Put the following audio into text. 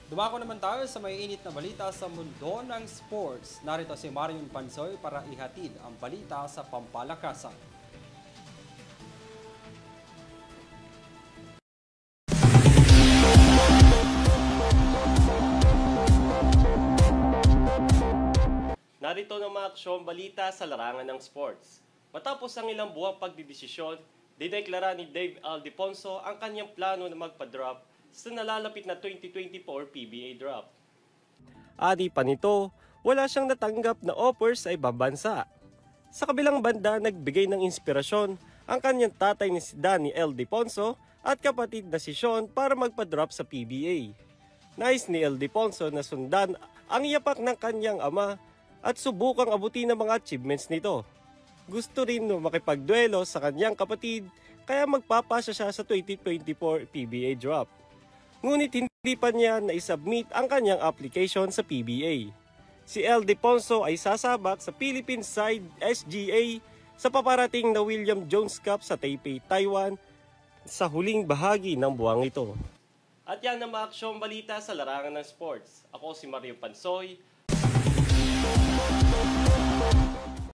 Dumako naman tayo sa may init na balita sa mundo ng sports. Narito si Marion Pansoy para ihatid ang balita sa pampalakasan. Narito ng mga aksyong balita sa larangan ng sports. Matapos ang ilang buwang pagdidesisyon, dineklara ni Dave Aldeponso ang kanyang plano na magpa-drop sa nalalapit na 2024 PBA draft. Adi pa nito, wala siyang natanggap na offers sa ibang bansa. Sa kabilang banda, nagbigay ng inspirasyon ang kanyang tatay ni si Danny Aldeponso at kapatid na si Sean para magpa-drop sa PBA. Nais ni Aldeponso na sundan ang yapak ng kanyang ama at subukang abutin ang mga achievements nito. Gusto rin no makipagduelo sa kanyang kapatid kaya magpapasa siya sa 2024 PBA draft. Ngunit hindi pa niya na-submit ang kanyang application sa PBA. Si Aldeponso ay sasabak sa Philippine side SGA sa paparating na William Jones Cup sa Taipei, Taiwan sa huling bahagi ng buwang ito. At yan ang mga aksyong balita sa larangan ng sports. Ako si Mario Pansoy.